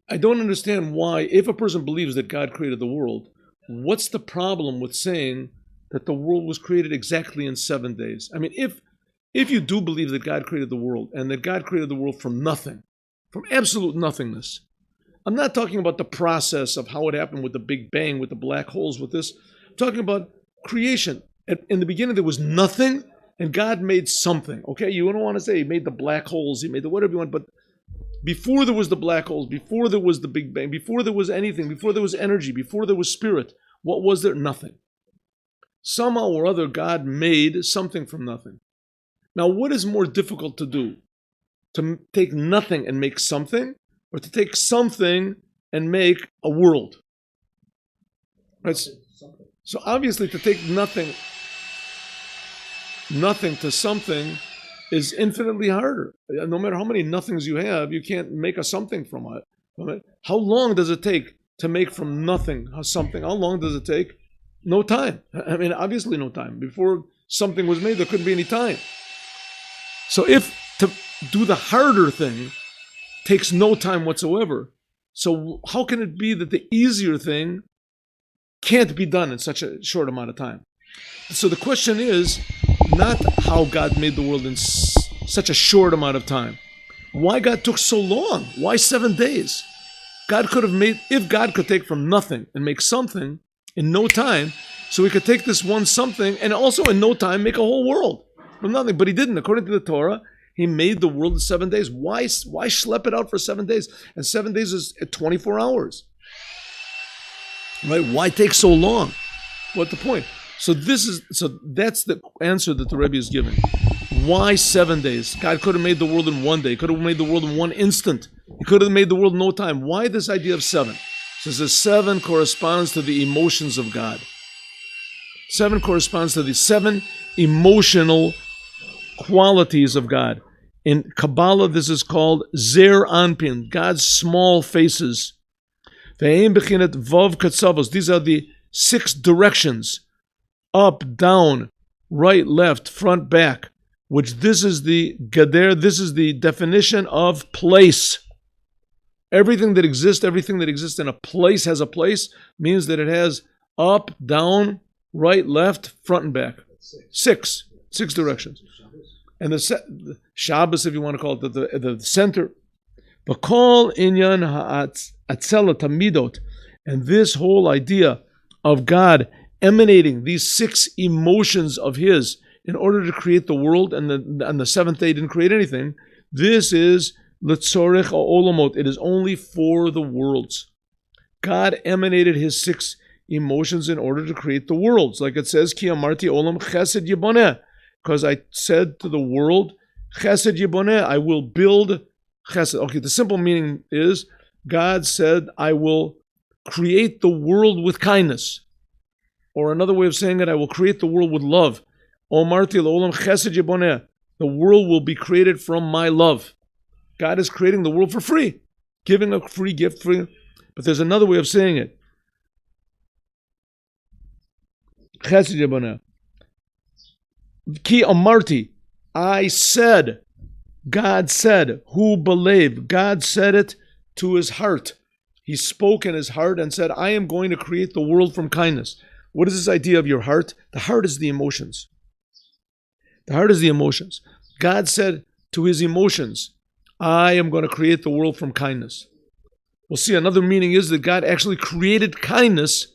I don't understand why, if a person believes that God created the world, what's the problem with saying that the world was created exactly in 7 days? I mean, if you do believe that God created the world and that God created the world from nothing, from absolute nothingness, I'm not talking about the process of how it happened with the Big Bang, with the black holes, with this. I'm talking about creation. In the beginning, there was nothing, and God made something. Okay, you don't want to say He made the black holes, He made the whatever you want, but before there was the black holes, before there was the Big Bang, before there was anything, before there was energy, before there was spirit, what was there? Nothing. Somehow or other, God made something from nothing. Now, what is more difficult to do? To take nothing and make something, or to take something and make a world? Right? So obviously, to take nothing to something is infinitely harder. No matter how many nothings you have, you can't make a something from it. How long does it take to make from nothing something? How long does it take? No time. I mean, obviously no time. Before something was made, there couldn't be any time. So if to do the harder thing takes no time whatsoever, so how can it be that the easier thing can't be done in such a short amount of time? So the question is not how God made the world in such a short amount of time. Why God took so long? Why 7 days? God could have made, if God could take from nothing and make something in no time, so He could take this one something and also in no time make a whole world from nothing. But He didn't. According to the Torah, He made the world in 7 days. Why schlep it out for 7 days? And 7 days is 24 hours. Right? Why take so long? What's the point? So that's the answer that the Rebbe is giving. Why 7 days? God could have made the world in 1 day. Could have made the world in one instant. He could have made the world in no time. Why this idea of 7? So the 7 corresponds to the emotions of God. 7 corresponds to the 7 emotional qualities of God. In Kabbalah, this is called Zer Anpin, God's small faces. These are the 6 directions: up, down, right, left, front, back. Which this is the gader. This is the definition of place. Everything that exists in a place has a place, means that it has up, down, right, left, front, and back. 6 directions. And the Shabbos, if you want to call it, the center. But call inyan ha'atzela tamidot, and this whole idea of God emanating these 6 emotions of His in order to create the world, and on the 7th day He didn't create anything. This is letzorech ha'olamot. It is only for the worlds. God emanated His 6 emotions in order to create the worlds, like it says, Ki amarti olam chesed yiboneh. Because I said to the world, Chesed Yiboneh, I will build Chesed. Okay, the simple meaning is, God said, I will create the world with kindness. Or another way of saying it, I will create the world with love. Omarti L'olam Chesed Yiboneh. The world will be created from my love. God is creating the world for free, giving a free gift. But there's another way of saying it. Chesed Yiboneh. Ki amarti, I said, God said, who believed? God said it to His heart. He spoke in His heart and said, I am going to create the world from kindness. What is this idea of your heart? The heart is the emotions. The heart is the emotions. God said to His emotions, I am going to create the world from kindness. We'll see another meaning is that God actually created kindness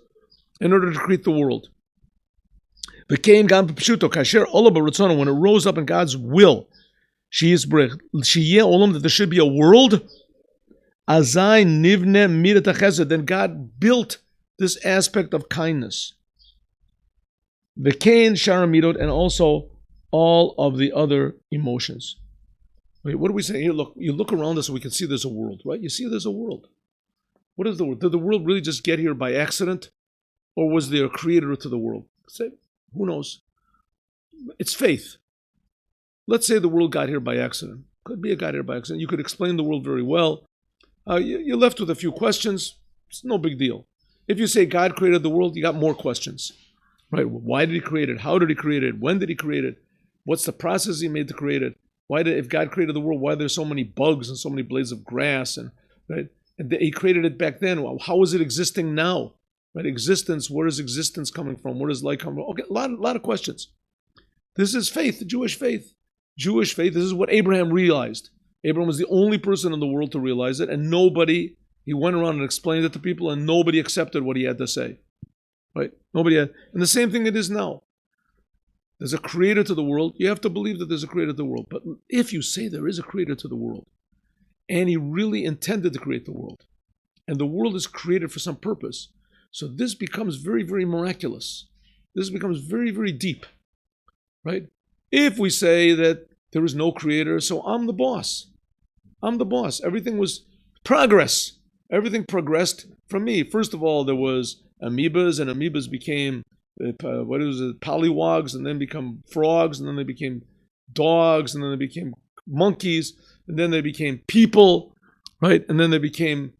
in order to create the world. When it rose up in God's will, that there should be a world, then God built this aspect of kindness. And also all of the other emotions. Wait, what are we saying here? Look, you look around us and we can see there's a world, right? You see there's a world. What is the world? Did the world really just get here by accident? Or was there a creator to the world? Say, who knows? It's faith. Let's say the world got here by accident. Could be a got here by accident. You could explain the world very well. You're left with a few questions. It's no big deal. If you say God created the world, you got more questions. Right? Why did He create it? How did He create it? When did He create it? What's the process He made to create it? If God created the world, why are there so many bugs and so many blades of grass? And right? And he created it back then. Well, how is it existing now? Right? Existence, where is existence coming from? Where does light come from? Okay, a lot of questions. This is faith, the Jewish faith. Jewish faith, this is what Abraham realized. Abraham was the only person in the world to realize it, and he went around and explained it to people, and nobody accepted what he had to say. Right? Nobody had. And the same thing it is now. There's a creator to the world. You have to believe that there's a creator to the world. But if you say there is a creator to the world, and he really intended to create the world, and the world is created for some purpose, so this becomes very, very miraculous. This becomes very, very deep. Right? If we say that there is no creator, so I'm the boss. I'm the boss. Everything was progress. Everything progressed from me. First of all, there was amoebas, and amoebas became pollywogs, and then become frogs, and then they became dogs, and then they became monkeys, and then they became people, right? And then they became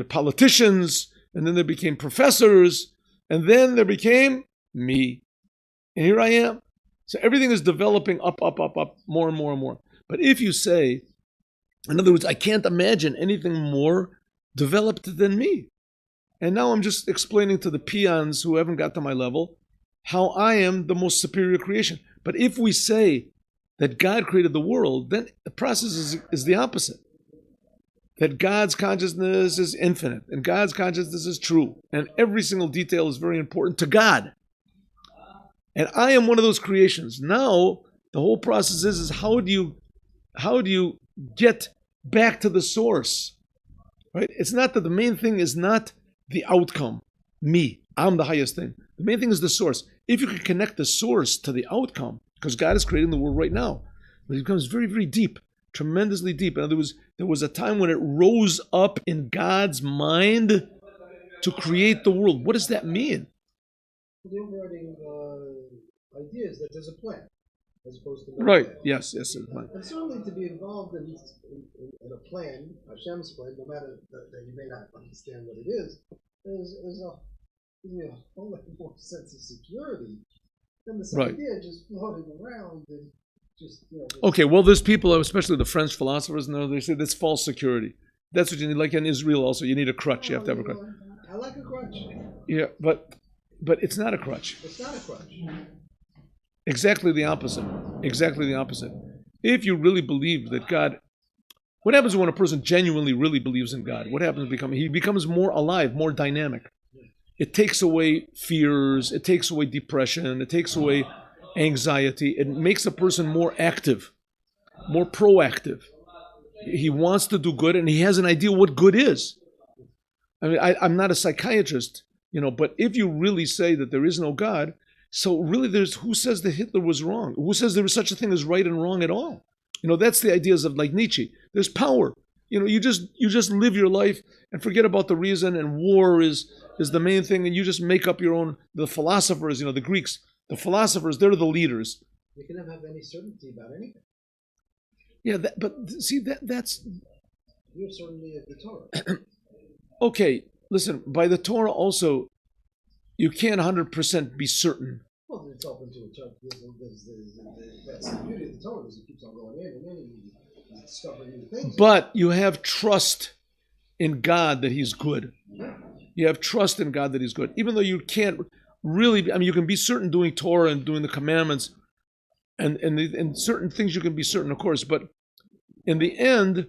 politicians, and then they became professors, and then there became me. And here I am. So everything is developing up, more and more and more. But if you say, in other words, I can't imagine anything more developed than me. And now I'm just explaining to the peons who haven't got to my level how I am the most superior creation. But if we say that God created the world, then the process is the opposite. That God's consciousness is infinite, and God's consciousness is true, and every single detail is very important to God. And I am one of those creations. Now, the whole process is how do you get back to the source? Right? It's not that the main thing is not the outcome. Me. I'm the highest thing. The main thing is the source. If you can connect the source to the outcome, because God is creating the world right now, it becomes very, very deep, tremendously deep. In other words, there was a time when it rose up in God's mind to create the world. What does that mean? The overriding idea is that there's a plan, as opposed to right. Plan. Yes, there's a plan. And certainly to be involved in a plan, Hashem's plan, no matter that you may not understand what it is gives me a whole lot more sense of security than this idea just floating around and just. Okay, well, there's people, especially the French philosophers, they say that's false security. That's what you need. Like in Israel, also, you need a crutch. You have to have a crutch. I like a crutch. Yeah, but it's not a crutch. It's not a crutch. Exactly the opposite. Exactly the opposite. If you really believe that God, what happens when a person genuinely really believes in God? What happens? He becomes more alive, more dynamic. It takes away fears. It takes away depression. It takes away anxiety. It makes a person more active, more proactive. He wants to do good, and he has an idea what good is. I mean, I'm not a psychiatrist, but if you really say that there is no God, so really who says that Hitler was wrong? Who says there is such a thing as right and wrong at all? That's the ideas of like Nietzsche. There's power. You just live your life and forget about the reason, and war is the main thing, and you just make up your own. The philosophers, the Greeks, the philosophers, they're the leaders. You can never have any certainty about anything. Yeah, but see, that's... You have certainty of the Torah. Okay, listen, by the Torah also, you can't 100% be certain. Well, it's open to interpretation. That's the beauty of the Torah, is it keeps on going in and in, and you discover new things. But you have trust in God that He's good. You have trust in God that He's good. Even though you can't really, you can be certain doing Torah and doing the commandments, and certain things you can be certain, of course, but in the end,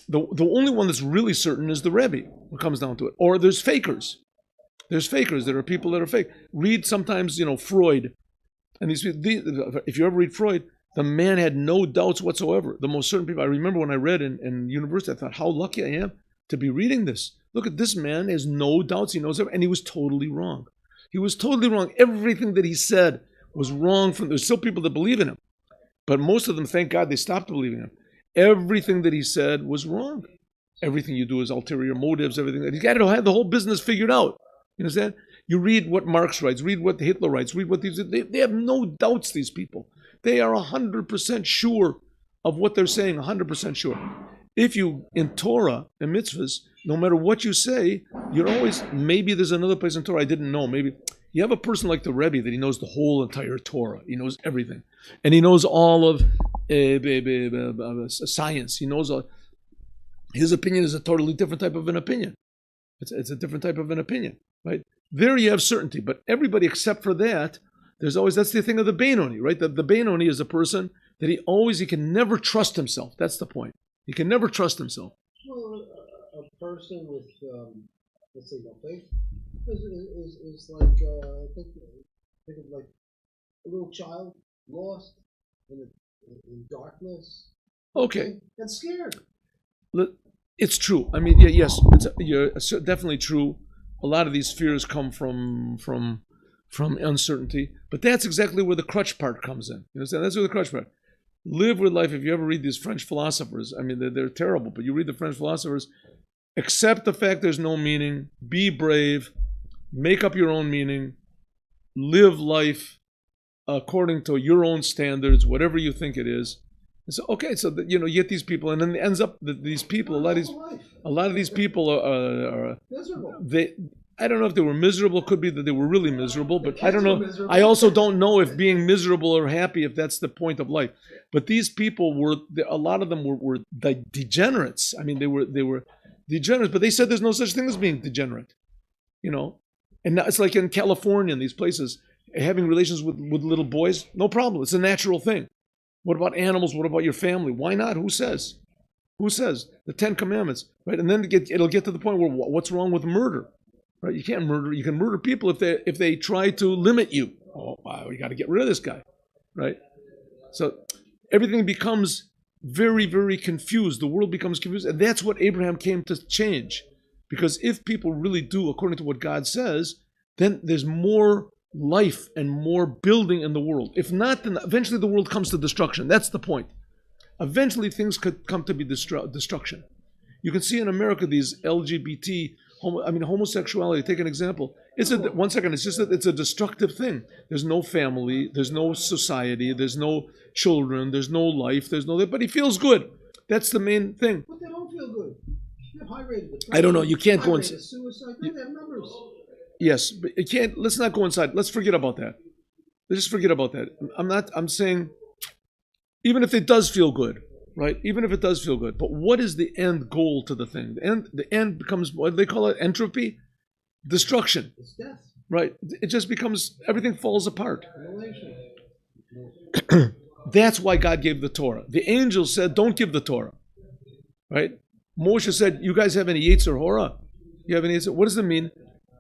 the only one that's really certain is the Rebbe, when it comes down to it. Or there's fakers. There's fakers. There are people that are fake. Read sometimes, Freud. And if you ever read Freud, the man had no doubts whatsoever. The most certain people. I remember when I read in university, I thought, how lucky I am to be reading this. Look at this man, has no doubts. He knows everything. And he was totally wrong. He was totally wrong. Everything that he said was wrong. There's still people that believe in him. But most of them, thank God, they stopped believing him. Everything that he said was wrong. Everything you do is ulterior motives, everything. He's got to have the whole business figured out. You understand? You read what Marx writes, read what Hitler writes, read what they have no doubts, these people. They are 100% sure of what they're saying, 100% sure. If you, in Torah and mitzvahs, no matter what you say, you're always, maybe there's another place in Torah I didn't know, maybe. You have a person like the Rebbe that he knows the whole entire Torah. He knows everything. And he knows all of science. He knows all. His opinion is a totally different type of an opinion. It's a different type of an opinion, right? There you have certainty, but everybody except for that, that's the thing of the Beinoni, right? The Beinoni is a person that he can never trust himself. That's the point. He can never trust himself. Well, a person with, let's say, no faith is like, think of like a little child lost in darkness. Okay. And scared. It's true. I mean, yes, it's definitely true. A lot of these fears come from uncertainty, but that's exactly where the crutch part comes in. You understand? That's where the crutch part. Live with life. If you ever read these French philosophers, I mean, they're terrible, but you read the French philosophers, accept the fact there's no meaning, be brave, make up your own meaning, live life according to your own standards, whatever you think it is. So okay, so you get these people, and then it ends up that these people, a lot of these people are miserable. I don't know if they were miserable. It could be that they were really miserable, but I don't know. I also don't know if being miserable or happy, if that's the point of life. But these people a lot of them were degenerates. I mean, they were degenerates, but they said there's no such thing as being degenerate, And now it's like in California and these places, having relations with little boys, no problem. It's a natural thing. What about animals? What about your family? Why not? Who says? Who says? The 10 Commandments, right? And then it'll get to the point where what's wrong with murder, right? You can't murder. You can murder people if they try to limit you. Oh, wow, we got to get rid of this guy, right? So everything becomes very, very confused. The world becomes confused, and that's what Abraham came to change. Because if people really do according to what God says, then there's more life and more building in the world. If not, then eventually the world comes to destruction. That's the point. Eventually things could come to be destruction. You can see in America these LGBT, homosexuality. Take an example. It's just that it's a destructive thing. There's no family, there's no society, there's no children, there's no life, but he feels good. That's the main thing. But they don't feel good. They have high rate of depression. I don't know. You can't go inside. Suicide. They have numbers. Yes, but you can't. Let's not go inside. Let's forget about that. Let's just forget about that. I'm saying, even if it does feel good, right? Even if it does feel good, but what is the end goal to the thing? The end becomes, what do they call it? Entropy? Destruction. It's death. Right. It just becomes, everything falls apart. Annihilation. That's why God gave the Torah. The angel said, don't give the Torah. Right? Moshe said, you guys have any Yetzer Hora? You have any Yetzer? What does it mean?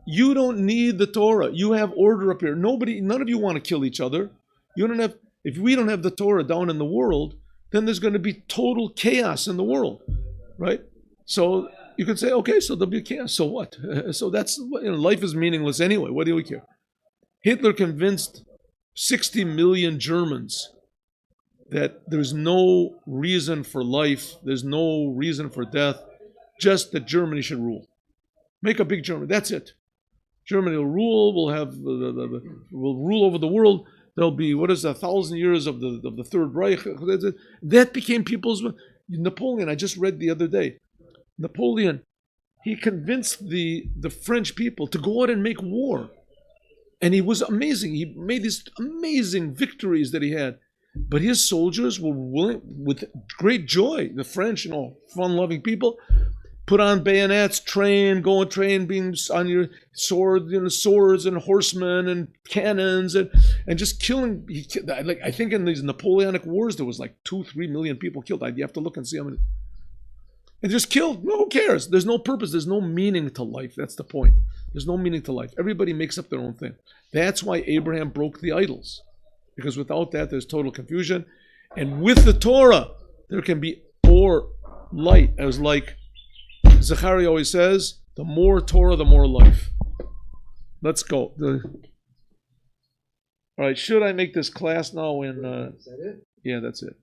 You don't need the Torah. You have order up here. None of you want to kill each other. If we don't have the Torah down in the world, then there's going to be total chaos in the world, right? So you can say, okay, so there'll be chaos. So what? So that's, life is meaningless anyway. What do we care? Hitler convinced 60 million Germans that there's no reason for life, there's no reason for death, just that Germany should rule. Make a big Germany. That's it. Germany will rule. Will rule over the world. There'll be 1,000 years of the Third Reich. That became people's. Napoleon. I just read the other day. Napoleon, he convinced the French people to go out and make war, and he was amazing. He made these amazing victories that he had, but his soldiers were willing, with great joy. The French, fun-loving people, put on bayonets, train, being on your sword, swords and horsemen and cannons and just killing. I think in these Napoleonic wars there was like 2-3 million people killed. You have to look and see how many. And just killed. No, who cares? There's no purpose. There's no meaning to life. That's the point. There's no meaning to life. Everybody makes up their own thing. That's why Abraham broke the idols, because without that there's total confusion. And with the Torah there can be more light. As like Zechariah always says, the more Torah, the more life. Let's go. All right, should I make this class now? Is that it? Yeah, that's it.